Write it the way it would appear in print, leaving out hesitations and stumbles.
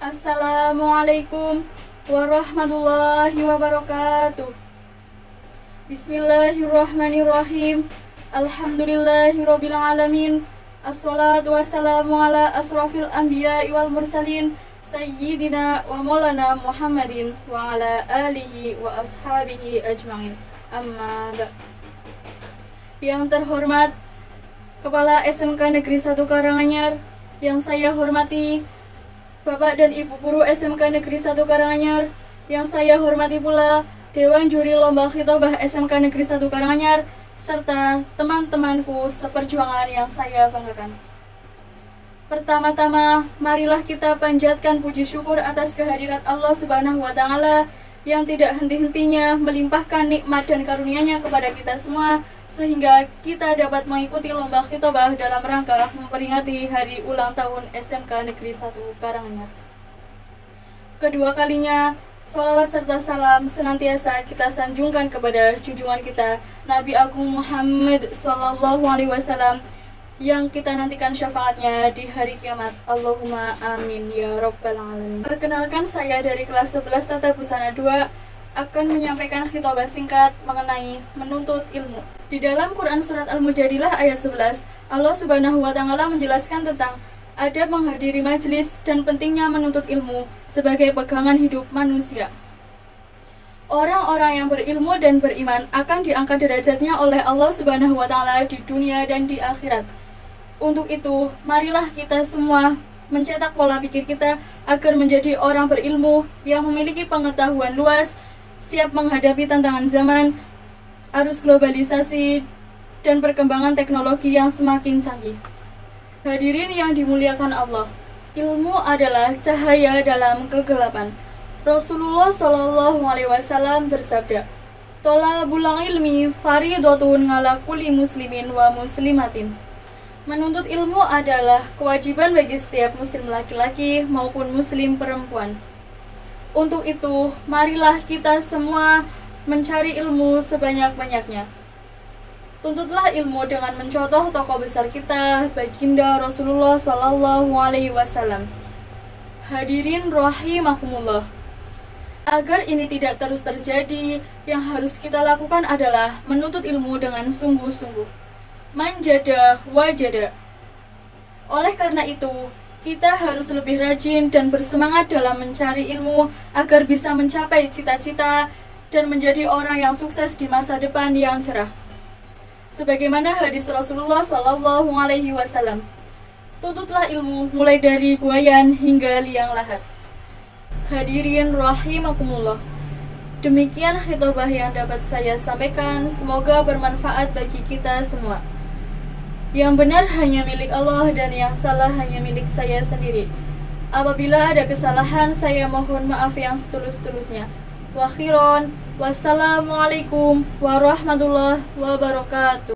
Assalamualaikum warahmatullahi wabarakatuh. Bismillahirrahmanirrahim. Alhamdulillahirabbil alamin. Assalatu wassalamu ala asrofil anbiya'i wal mursalin Sayyidina wa maulana Muhammadin wa ala alihi wa ashabihi ajma'in. Amma ba'd. Yang terhormat Kepala SMK Negeri 1 Karanganyar, yang saya hormati Bapak dan Ibu Guru SMK Negeri 1 Karanganyar, yang saya hormati pula Dewan Juri Lomba Khitobah SMK Negeri 1 Karanganyar, serta teman-temanku seperjuangan yang saya banggakan. Pertama-tama, marilah kita panjatkan puji syukur atas kehadirat Allah Subhanahu wa Ta'ala yang tidak henti-hentinya melimpahkan nikmat dan karunia-Nya kepada kita semua, sehingga kita dapat mengikuti lomba khitobah dalam rangka memperingati hari ulang tahun SMK Negeri 1 Karanganyar. Kedua kalinya, sholawat serta salam senantiasa kita sanjungkan kepada junjungan kita Nabi Agung Muhammad SAW yang kita nantikan syafaatnya di hari kiamat. Allahumma amin ya rabbal alamin. Perkenalkan, saya dari kelas 11 Tata Busana 2 akan menyampaikan khitobah singkat mengenai menuntut ilmu. Di dalam Quran Surat Al-Mujadilah ayat 11, Allah Subhanahu wa Ta'ala menjelaskan tentang adab menghadiri majelis dan pentingnya menuntut ilmu sebagai pegangan hidup manusia. Orang-orang yang berilmu dan beriman akan diangkat derajatnya oleh Allah Subhanahu wa Ta'ala di dunia dan di akhirat. Untuk itu, marilah kita semua mencetak pola pikir kita agar menjadi orang berilmu yang memiliki pengetahuan luas, siap menghadapi tantangan zaman, arus globalisasi, dan perkembangan teknologi yang semakin canggih. Hadirin yang dimuliakan Allah, ilmu adalah cahaya dalam kegelapan. Rasulullah SAW bersabda, "Tolabul ilmi fardhatun 'ala kulli muslimin wa muslimatin." Menuntut ilmu adalah kewajiban bagi setiap muslim laki-laki maupun muslim perempuan. Untuk itu, marilah kita semua mencari ilmu sebanyak-banyaknya. Tuntutlah ilmu dengan mencontoh tokoh besar kita, Baginda Rasulullah SAW. Hadirin rahimakumullah. Agar ini tidak terus terjadi, yang harus kita lakukan adalah menuntut ilmu dengan sungguh-sungguh. Manjada wajada. Oleh karena itu, kita harus lebih rajin dan bersemangat dalam mencari ilmu agar bisa mencapai cita-cita dan menjadi orang yang sukses di masa depan yang cerah. Sebagaimana hadis Rasulullah SAW, tuntutlah ilmu mulai dari buayan hingga liang lahat. Hadirin rahimakumullah. Demikian khitobah yang dapat saya sampaikan, semoga bermanfaat bagi kita semua. Yang benar hanya milik Allah dan yang salah hanya milik saya sendiri. Apabila ada kesalahan, saya mohon maaf yang setulus-tulusnya. Wa khairan. Wassalamualaikum warahmatullahi wabarakatuh.